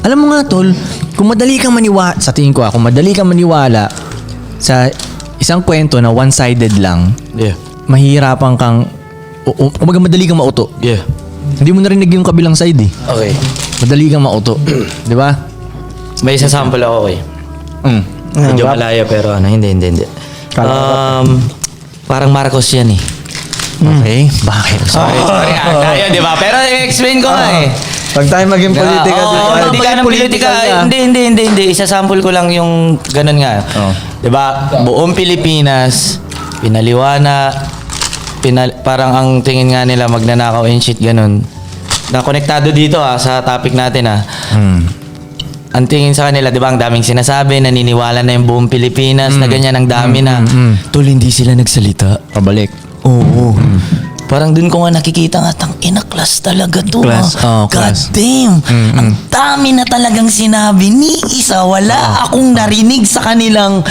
Alam mo nga, tol, kung madali kang maniwala, sa tingin ko kung madali kang maniwala sa isang kwento na one-sided lang, Yeah. mahihirapan kang, kumbaga madali kang mauto. Yeah. Hindi mo narinig yung kabilang side eh. Okay. Madali kang mauto. Di ba? May isa sample ako eh. Medyo malaya pero hindi. Parang Marcos yan eh. Okay. Bakit? Sorry. Ayun, di ba? Pero explain ko nga eh. Pag tayo maging politika, Hindi ka ng politika. Hindi. Isasample ko lang yung ganun nga. Di ba? Buong Pilipinas, parang ang tingin nga nila magnanakaw and shit ganun. Na konektado dito sa topic natin Ang tingin sa kanila, di ba, ang daming sinasabi, naniniwala na yung buong Pilipinas na ganyan ang dami na. Tol, hindi sila nagsalita. Pabalik. Oo. Parang dun ko nga nakikita nga, ina class talaga to. Class, God class. damn. Ang dami na talagang sinabi. Ni isa, wala akong narinig sa kanilang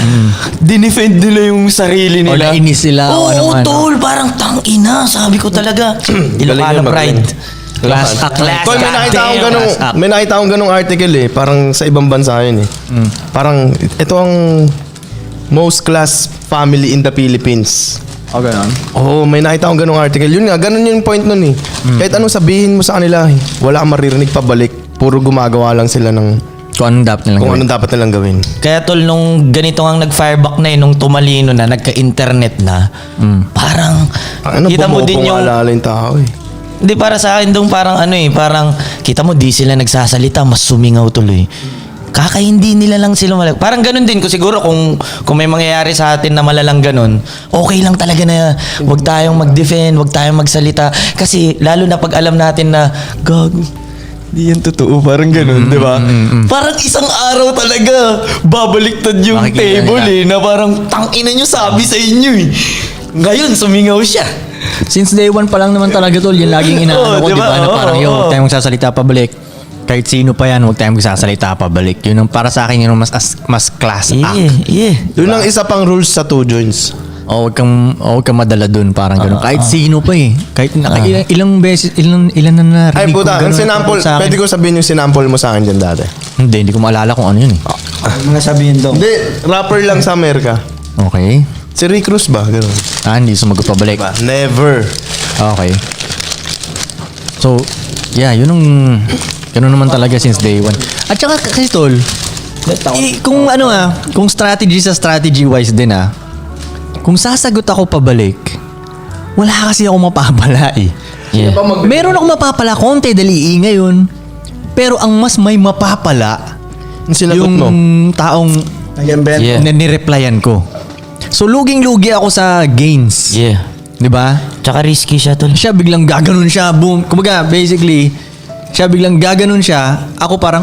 dinefend nila yung sarili O nila. nainis sila o ano Oo, man. tol. Parang ina. Sabi ko talaga. Ilocano pride. Class act. Tol, may nakita akong ganung article eh. Parang sa ibang bansa yun eh. Parang ito ang most class family in the Philippines. O, ganun. Oo, may nakita akong ganung article. Yun nga, ganun yung point nun eh. Kahit anong sabihin mo sa kanila, wala kang maririnig pabalik. Puro gumagawa lang sila ng Kung anong dapat nilang kung gawin. anong dapat nilang gawin. Kaya tol, nung ganito ang nag-fireback na nung tumalino na, nagka-internet na, parang Ano, kita mo din yung... alala yung tao eh. Hindi, para sa akin dong parang parang kita mo di sila nagsasalita, mas sumingaw tuloy. Kakaindi nila lang sila parang ganun din ko siguro kung may mangyayari sa atin na malalang ganun, okay lang talaga na wag tayong mag-defend, wag tayong magsalita kasi lalo na pag alam natin na gago, di yan totoo, parang ganun, di ba? Parang isang araw talaga babaliktad yung Makikita table nila. na parang tangina nyo sabi sa inyo eh. Ngayon sumingaw siya. Since day one pa lang naman talaga, tol, yung laging inaano ko, di ba? Na parang, huwag tayong magsasalita pabalik. Kahit sino pa yan, huwag tayong magsasalita pabalik. Yun ang para sa akin, yun ang mas class act. Yeah. Yun ang isa pang rules sa two joints. O huwag kang madala dun, parang gano'n. Kahit sino pa eh. Kahit ilang beses, ilan na narinig Ay puta, ko ang gano'n sinample, sa akin. pwede ko sabihin yung sinample mo sa akin dyan dati. Hindi ko maalala kung ano yun eh. Mga sabihin daw. Hindi, rapper lang sa Amerika. Okay. Si Rick Cruz ba? Ganun. Hindi sumagot pabalik. Never. Okay. So, yeah, yun ang... Ganun naman talaga since day one. At saka kasi tol, kung kung strategy sa strategy wise din kung sasagot ako pabalik, wala kasi ako mapapala eh. Yeah. Meron ako mapapala, konti, dali ngayon. Pero ang mas may mapapala, Yung sinagot yung mo. taong Nag-embed. Yeah. na nireplyan ko. So, luging-lugi ako sa gains. Yeah. Di ba? Tsaka risky siya tol. Siya biglang gaganon siya, boom. Kumbaga, basically, siya biglang gaganon siya, ako parang,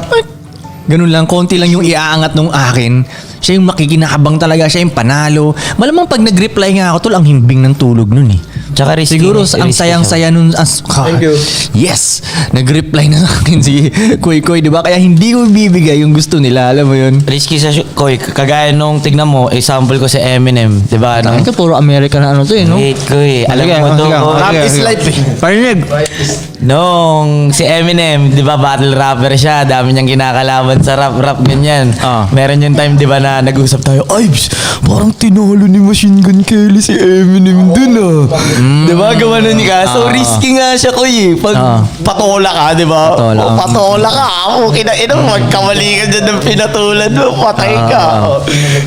ganun lang, konti lang yung iaangat nung akin. Siya yung makikinabang talaga, siya yung panalo. Malamang pag nag-reply nga ako, tol, ang himbing ng tulog nun eh. Tsaka risky. Siguro ang risky sayang-saya nun. Thank you. Yes! Nag-reply na sa akin si Koy Koy, di ba? Kaya hindi ko bibigay yung gusto nila, alam mo yun? Risky sa Koy. Kagaya nung tignan mo, example ko si Eminem, di ba? Ang ito, puro American na ano to eh, no? Hate ko eh. Alam Sige, mo to. sige. Koy. Rap is life eh. Parinig! Nung si Eminem, di ba, battle rapper siya, dami niyang kinakalaban sa rap, ganyan. Meron yung time, di ba, na nag-usap tayo, ay, parang tinalo ni Machine Gun Kelly si Eminem dun Di ba, gawa na ka. So, risky nga siya, Koy eh. Pag patola ka, di ba? Patola, Patola ka. Okay na, magkamali ka dyan ng pinatulan mo, patay ka.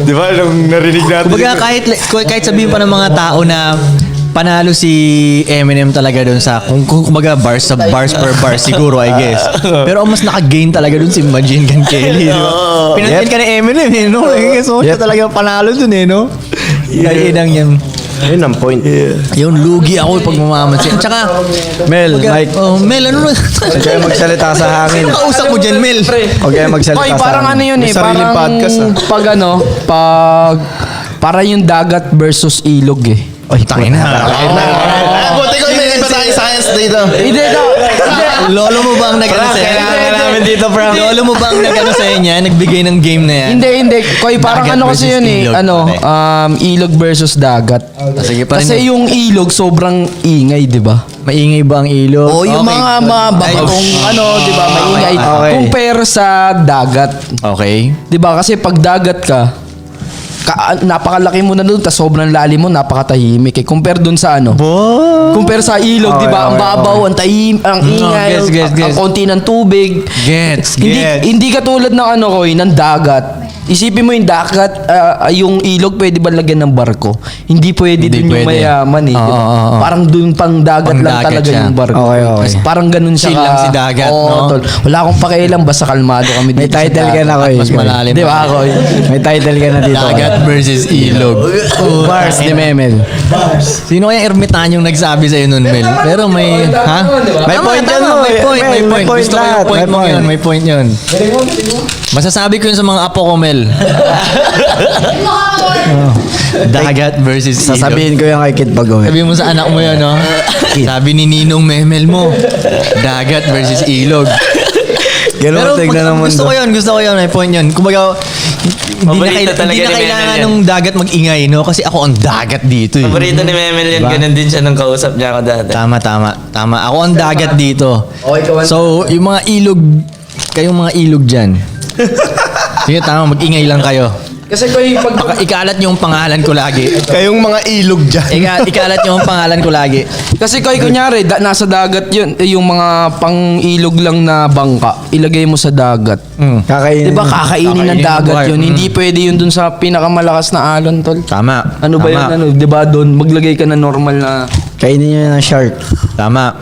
Di ba, nung narinig natin. Kumbaga kahit sabihin pa ng mga tao na panalo si Eminem talaga doon sa kung kumbaga bars per bar siguro I guess. Pero ang mas naka-gain talaga doon si Machine Gun Kelly, di ba? Pinansin ka ni Eminem eh, no? So siya talaga panalo doon eh, no? Kaya yan. Yun ang point. Yung lugi ako pag mamamansin. Tsaka, Mel, Mike. oh, Mel, ano na? Huwag kayo magsalita sa hangin. Ano kausap mo dyan, Mel? Huwag kayo magsalita Koy, sa parang ano hangin. yun May eh. sariling Parang podcast, pag para yung dagat versus ilog eh. Ay, Tangina. Buti ko may iba tayong science dito. Hindi. Lolo mo ba ang nag-ano sa Kailangan namin dito, bro. Lolo mo ba ang nag-ano sa inyo? Nagbigay ng game na yan? Hindi. Koy, parang Dagat ano kasi versus yun eh. ilog. Okay. Ilog versus dagat. Sige pa rin. Kasi yung ilog sobrang ingay, di ba? Maingay ba ang ilog? O yung Okay. mga bagong di ba, maingay. Okay. Compare sa dagat. Okay. Di ba? Kasi pag dagat ka, napakalaki mo na doon, tas sobrang lalim mo, napakatahimik. Compare doon sa ano? Compare sa ilog, di ba? Ang babaw, ang ang ingay, gets. ang konti ng tubig. Gets. Hindi katulad ng ng dagat. Isipin mo yung dagat, yung ilog pwede ba lagyan ng barko? Hindi pwede Hindi dun yung pwede. mayaman eh. di ba? Oo. Parang dun pang dagat Pang lang dagat talaga siya. yung barko. Okay. Parang ganun siya. Chill lang si dagat, no? Tol. Wala akong pakialam, basta kalmado kami May dito sa title ka dagat. na, Koy. Mas malalim. Di ba ako? May title ka na dito. Dagat versus ilog. Bars ni Memel. Sino kaya ermitanyong nagsabi sa'yo nun, Mel? Pero may... Ha? May Tama, point tama, yan, may Mel. point. May May point. point Gusto ko yung lahat, point may mo point. yun. May point yun. Masasabi ko yun sa mga apo ko, Mel. Dagat versus ilog. Sasabihin ko yung kay Kid Bagoy. Sabi mo sa anak mo yun, no? Sabi ni Ninong Memel mo, dagat versus ilog. Ganun tignan ng gusto mundo. ko yun, may point yun. Kumbaga, Paborito talaga hindi na ni kailangan Memel yan. ng dagat mag-ingay, no? Kasi ako ang dagat dito, eh. Paborito ni Memel yan. Ganun din siya nung kausap niya ako dati. Tama. Ako ang dagat dito. So, yung mga ilog, kayong mga ilog dyan. Sige, tama, mag-ingay lang kayo. Kasi Koy, pag Ikalat niyo yung pangalan ko lagi. Kayong mga ilog dyan. Ikalat niyo yung pangalan ko lagi. Kasi Koy, kunyari, nasa dagat yun, yung mga pang-ilog lang na bangka, ilagay mo sa dagat. Kakainin. Di ba kakainin ng Kakainin dagat ng buhay. yun? Hindi pwede yun dun sa pinakamalakas na alon, tol. Tama. Ano ba Tama. yun? Di ba doon, maglagay ka na normal na... Kainin nyo ng shark. Tama.